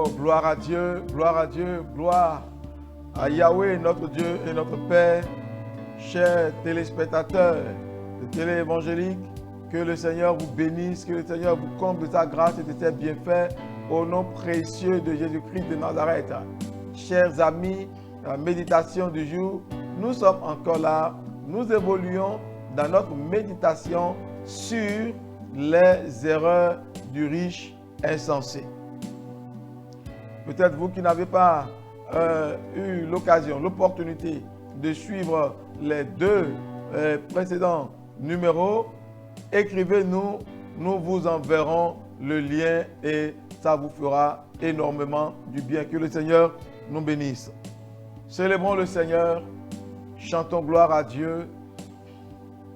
Oh, gloire à Dieu, gloire à Yahweh, notre Dieu et notre Père. Chers téléspectateurs de Télé Évangélique, que le Seigneur vous bénisse, que le Seigneur vous comble de sa grâce et de ses bienfaits au nom précieux de Jésus-Christ de Nazareth. Chers amis, la méditation du jour, nous sommes encore là, nous évoluons dans notre méditation sur les erreurs du riche insensé. Peut-être vous qui n'avez pas eu l'occasion, l'opportunité de suivre les deux précédents numéros, écrivez-nous, nous vous enverrons le lien et ça vous fera énormément du bien. Que le Seigneur nous bénisse. Célébrons le Seigneur, chantons gloire à Dieu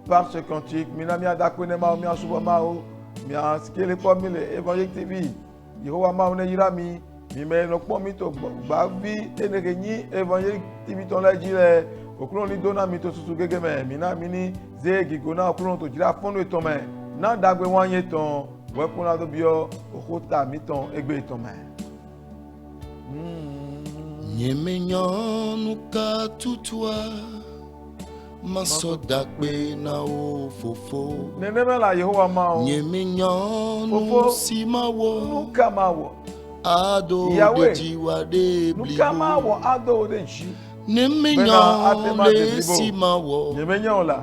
par ce cantique. Minamia dakonema mia subamao mia skele pomile évangile TV. Yehowa maone yirami mime no pomito bavi eneregni évangile TV ton la jile okulon ni dona mito susu gegeme mina mini zegi gona okulon to jira fonu etome na dagbe wanye ton wepona do bio okota miton egbe etome. Nyemenyon nou ka tutwa Masodakbe na o fofo Neneme la Yehowa mao Nyemenyon nou simawo Nuka mawo Ado Yahweh. de jiwa de Nuka blibo mawo ado de ji Nyemenyon le simawo Nyemenyon la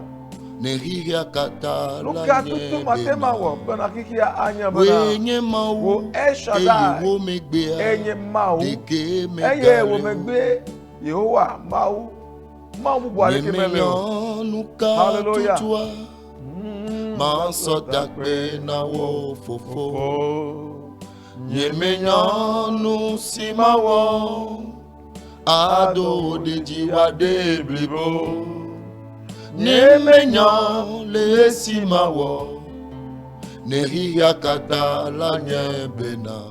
Neriya kata Nuka la tutu matema wo Bena kiki ya anya bena Wenye mawo Wo Eshadai Eye wo megbea Enye mawo Deke Eye wo megale megbe Yehowa mawo Mawo bubu aleke mele Nyemenyon nou ka Hallelujah. tutwa Masodakbe na wo fofo Nyemenyon nou simawo Ado de jiwa de blibo Nyemenyon le simawo Neriya kata la nyebena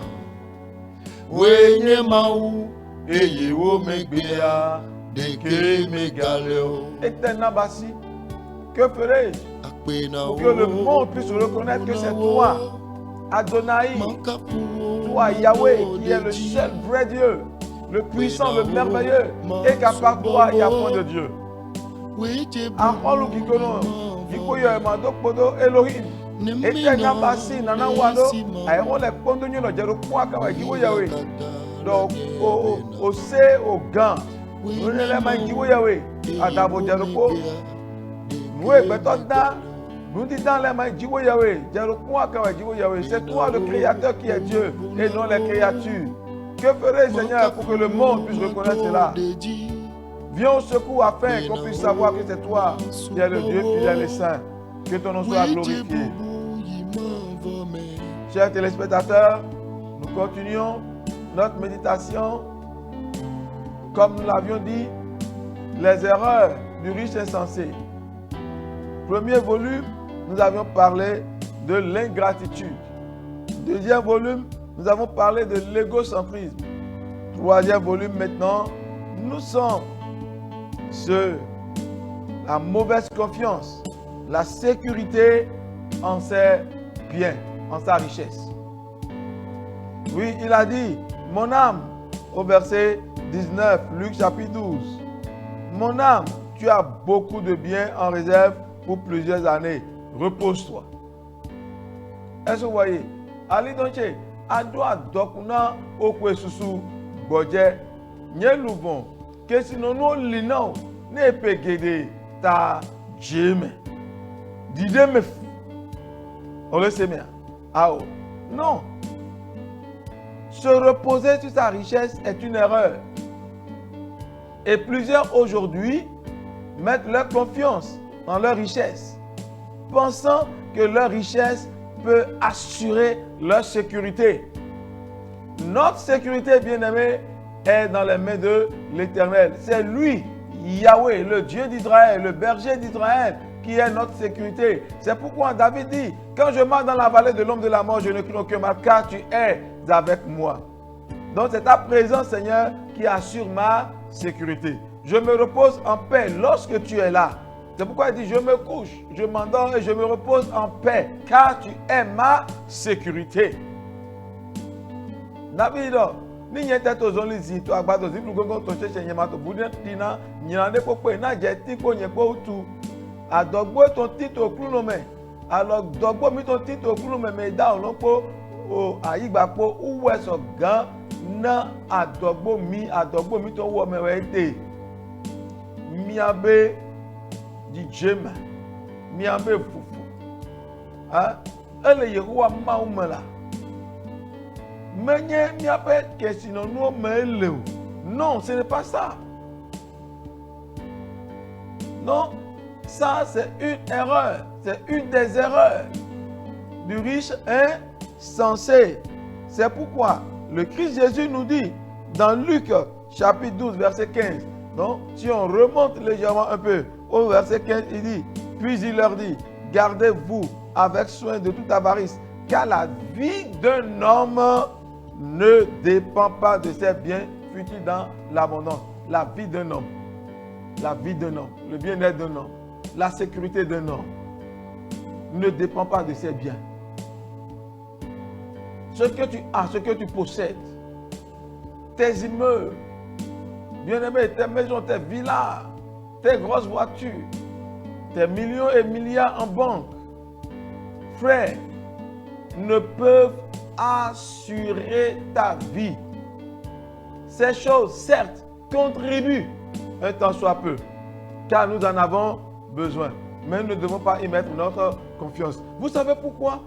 Wenye mau Eye wo megbea Deke megaleo Éternel Bassi, que ferai-je Akpena pour que le monde puisse reconnaître que c'est toi, Adonai, toi Yahweh, qui est le seul vrai Dieu, le puissant, le merveilleux, et qu'à part toi, il n'y a point de Dieu. Akolu kikono, ikoyo emado podo Elohim, Éternel Bassi, nana wado, aéron les pondonyo no jero kwa kawa ikiwo Yahweh. Donc, au C, au gant, nous ne l'aimons ikiwo Yahweh, adabo jero ko. Nous, nous disons dans les mains de Yahweh, c'est toi le Créateur qui est Dieu et non les créatures. Que ferait Seigneur pour que le monde puisse reconnaître cela? Viens au secours afin qu'on puisse savoir que c'est toi qui es le Dieu fidèle et saint. Que ton nom soit glorifié. Chers téléspectateurs, nous continuons notre méditation. Comme nous l'avions dit, les erreurs du riche insensé. Premier volume, nous avions parlé de l'ingratitude. Deuxième volume, nous avons parlé de l'égocentrisme. Troisième volume maintenant, nous sommes sur la mauvaise confiance, la sécurité en ses biens, en sa richesse. Oui, il a dit, mon âme, au verset 19, Luc chapitre 12, mon âme, tu as beaucoup de biens en réserve pour plusieurs années. Repose-toi. Est-ce que vous voyez? Ali donche, adwa dokuna okwe susu godje nye luvon que sinon nous linons ne pegede ta jeme. Dide me on le sait bien. Ah oh. Non. Se reposer sur sa richesse est une erreur. Et plusieurs aujourd'hui mettent leur confiance dans leur richesse, pensant que leur richesse peut assurer leur sécurité. Notre sécurité, bien-aimée, est dans les mains de l'Éternel. C'est lui, Yahweh, le Dieu d'Israël, le berger d'Israël, qui est notre sécurité. C'est pourquoi David dit, quand je marche dans la vallée de l'ombre de la mort, je ne crains aucun mal, car tu es avec moi. Donc c'est ta présence, Seigneur, qui assure ma sécurité. Je me repose en paix lorsque tu es là. C'est pourquoi il dit, je me couche, je m'endors et je me repose en paix, car tu es ma sécurité. David, Ni nyete to zon li zi to agbato zi plu gongo to cheche nyema to buden tina nyande popo na je ti ko nye po utu. Adogbo ton ti to klu no me. Alo dogbo mi ton ti to klu me da olon po o ayigba po uwe so gan na adogbo mi to wo me we te. Mi abe di jema. Mi abe fufu. Ah, ele Yehowa ma umela. Menye mi abe kesino no me leu. Non, ce n'est pas ça. Non, ça c'est une erreur. C'est une des erreurs du riche insensé. C'est pourquoi le Christ Jésus nous dit dans Luc chapitre 12 verset 15. Donc, si on remonte légèrement un peu au verset 15, il dit, puis il leur dit, gardez-vous avec soin de toute avarice, car la vie d'un homme ne dépend pas de ses biens futurs dans l'abondance. La vie d'un homme, le bien-être d'un homme, la sécurité d'un homme ne dépend pas de ses biens. Ce que tu as, ce que tu possèdes, tes immeubles, bien-aimés, tes maisons, tes villas, tes grosses voitures, tes millions et milliards en banque, frère, ne peuvent assurer ta vie. Ces choses, certes, contribuent un tant soit peu, car nous en avons besoin. Mais nous ne devons pas y mettre notre confiance. Vous savez pourquoi?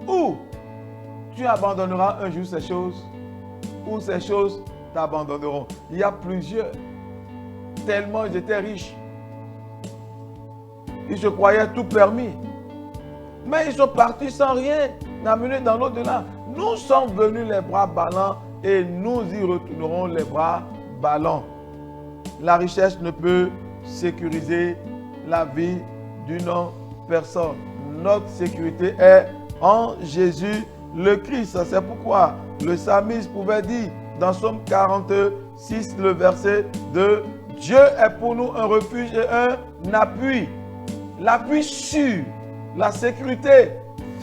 Ou tu abandonneras un jour ces choses, ou ces choses t'abandonneront. Il y a plusieurs. Tellement ils étaient riches. Ils se croyaient tout permis. Mais ils sont partis sans rien amener dans l'au-delà. Nous sommes venus les bras ballants et nous y retournerons les bras ballants. La richesse ne peut sécuriser la vie d'une personne. Notre sécurité est en Jésus le Christ. C'est pourquoi le psalmiste pouvait dire dans Psaume 46, le verset 2, Dieu est pour nous un refuge et un appui. L'appui sûr, la sécurité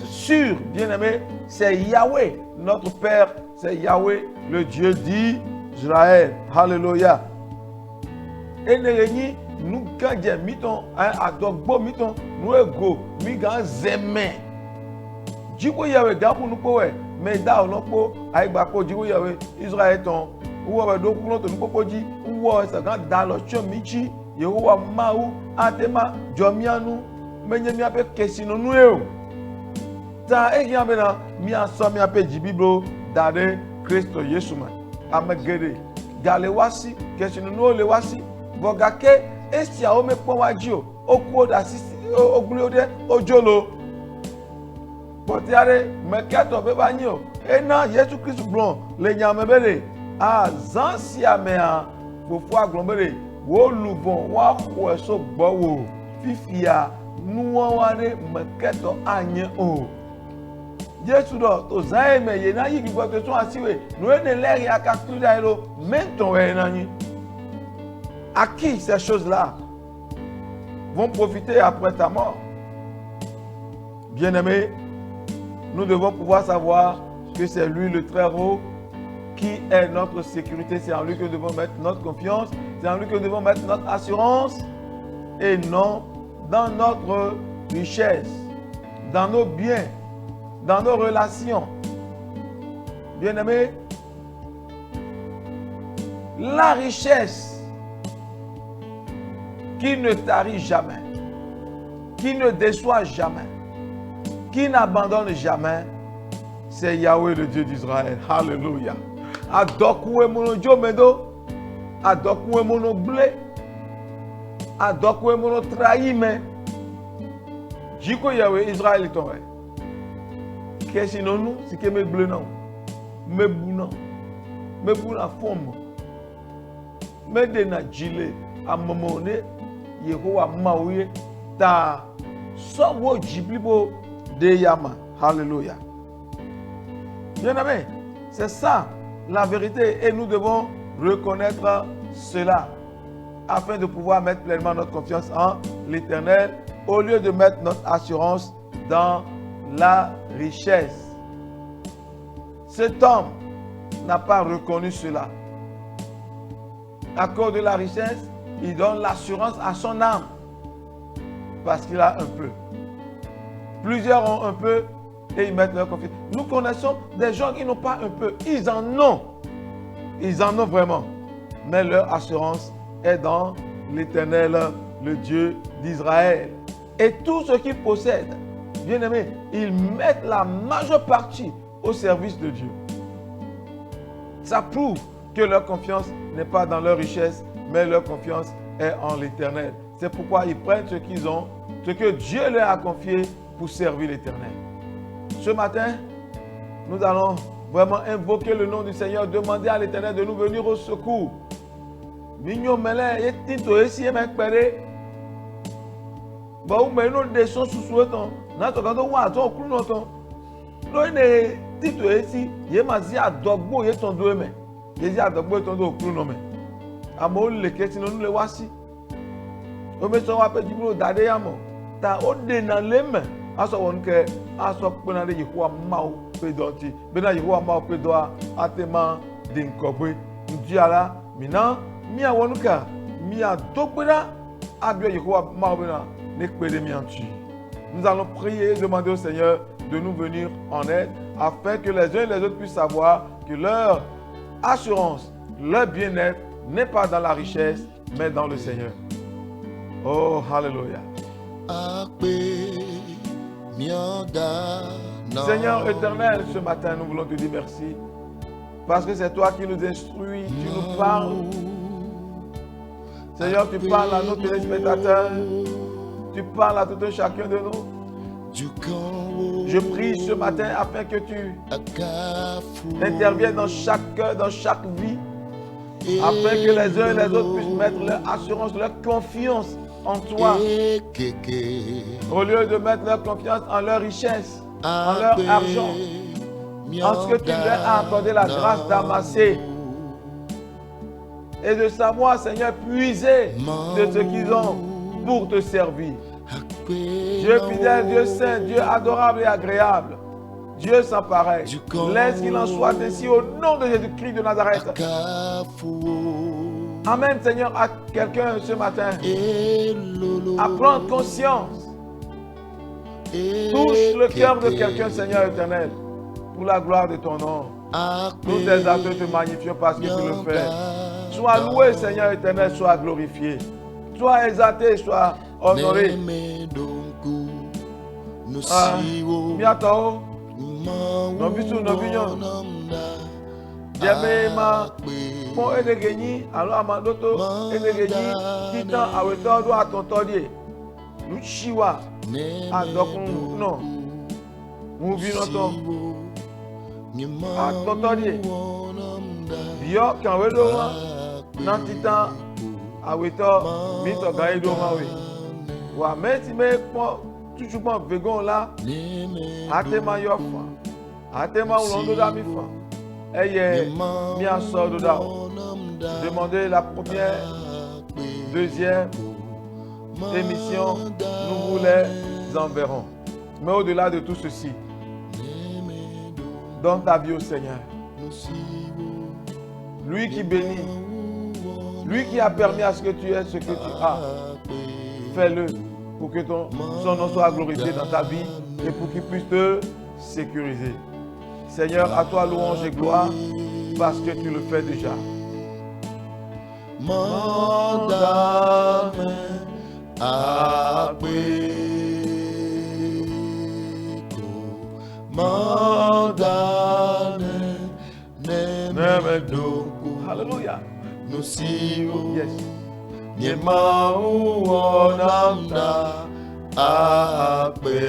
sûre, bien-aimé, c'est Yahweh. Notre Père, c'est Yahweh, le Dieu d'Israël. Alléluia. Et nous gagnons, miton, adogbo, miton, nous ego, migan zeme. Djiko Yahweh, gapu nous powe, mais da olonpo, aïgbako, Djiko Yahweh, Israël ton, ou avec d'autres nous popo di, ou ça grand dalo chomichi, Yehowa maou, atema, jomianu, menye mi ape kesino nous eo. Ta egi ambena, mi aso mi ape jibiblo, dade, Christo Yeshua, amegede, galewasi, kesino nous le wasi. Bogake esia o mepo wajio okuo da sisi ogbulode ojolo potiare meketo beba nyo ena Yesu Christ blon le nyamebele a zansia mea fofo aglombele wo lubon wa ko eso gbowo fifia nuwa ware meketo anye o Yesu do to zan me ye na yi gbo to so asiwe no ene leri aka tuda ilo menton we na yin. À qui ces choses-là vont profiter après ta mort? Bien-aimés, nous devons pouvoir savoir que c'est lui le Très-Haut qui est notre sécurité. C'est en lui que nous devons mettre notre confiance. C'est en lui que nous devons mettre notre assurance et non dans notre richesse, dans nos biens, dans nos relations. Bien-aimés, la richesse qui ne tarit jamais, qui ne déçoit jamais, qui n'abandonne jamais, c'est Yahweh le Dieu d'Israël. Alléluia. Adokwe mono jomedo, adokwe mono blé, adokwe mono trahime. Jiko Yahweh Israël ton vrai. Qu'est-ce que nous, c'est que me blé non, me bounan, me bouna forme, me dena jile, à momone. Yehowa maouye ta sowo jiblibo de yama. Alléluia. Bien-aimés, c'est ça la vérité et nous devons reconnaître cela afin de pouvoir mettre pleinement notre confiance en l'Éternel au lieu de mettre notre assurance dans la richesse. Cet homme n'a pas reconnu cela. À cause de la richesse, il donne l'assurance à son âme. Parce qu'il a un peu. Plusieurs ont un peu et ils mettent leur confiance. Nous connaissons des gens qui n'ont pas un peu. Ils en ont. Ils en ont vraiment. Mais leur assurance est dans l'Éternel, le Dieu d'Israël. Et tout ce qu'ils possèdent, bien aimés, ils mettent la majeure partie au service de Dieu. Ça prouve que leur confiance n'est pas dans leur richesse, mais leur confiance est en l'Éternel. C'est pourquoi ils prennent ce qu'ils ont, ce que Dieu leur a confié pour servir l'Éternel. Ce matin, nous allons vraiment invoquer le nom du Seigneur, demander à l'Éternel de nous venir au secours. Mignon mele, et tito esi mekpere. Ba ou me no de son susueton, na to kando wa to kru no ton. Lo ne tito esi, ye ma zi adogbo ye ton do me. Ye zi adogbo ton do kru no me. Amo le keti no le wasi. O me so wa pe jibro dade ya mo. Ta o de na le me. Aso won ke aso pe na de Yehowa ma o pe donti. Be na Yehowa ma o pe do atema de nkobwe. Nji ala mina mi awonuka mi adogbera abio Yehowa ma o be na ne pede mi antu. Nous allons prier et demander au Seigneur de nous venir en aide afin que les uns et les autres puissent savoir que leur assurance, leur bien-être n'est pas dans la richesse, mais dans le Seigneur. Oh, hallelujah. Seigneur éternel, ce matin, nous voulons te dire merci. Parce que c'est toi qui nous instruis, tu nous parles. Seigneur, tu parles à nos téléspectateurs. Tu parles à tout un chacun de nous. Je prie ce matin afin que tu interviennes dans chaque cœur, dans chaque vie, afin que les uns et les autres puissent mettre leur assurance, leur confiance en toi, au lieu de mettre leur confiance en leur richesse, en leur argent, en ce que tu leur as accordé la grâce d'amasser et de savoir, Seigneur, puiser de ce qu'ils ont pour te servir. Dieu fidèle, Dieu saint, Dieu adorable et agréable, Dieu sans pareil. Laisse qu'il en soit ainsi au nom de Jésus-Christ de Nazareth. Amen, Seigneur, à quelqu'un ce matin à prendre conscience. Touche le cœur de quelqu'un, Seigneur éternel, pour la gloire de ton nom. Nous t'exaltons, te magnifions parce que tu le fais. Sois loué, Seigneur éternel, sois glorifié. Sois exalté, sois honoré. Miato, non bisu non bignon. Diame ma pon edegeni, alors amadoto edegeni, titan aweto do atontodie. Nu chiwa adokun no. Mu bi noton. Atontodie. Bio kan we do nan titan aweto mi to ga edo ma we. Wa meti me pon tuchupon vegon là. Atema yofa. Atema ulondo da mi fa. Eye mi aso do da. Demandez la première, deuxième émission, nous vous les enverrons. Mais au-delà de tout ceci, donne ta vie au Seigneur. Lui qui bénit, lui qui a permis à ce que tu aies ce que tu as, fais-le pour que son nom soit glorifié dans ta vie et pour qu'il puisse te sécuriser. Seigneur, à toi louange et gloire parce que tu le fais déjà. Mandame apeko, mandane nemedoku. Hallelujah. Nusiu Yes. Yema uonamda apeko,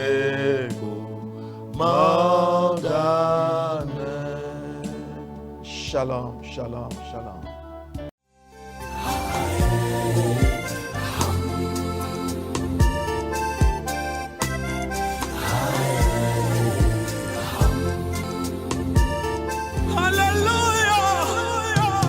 mandane. Shalom, shalom, shalom.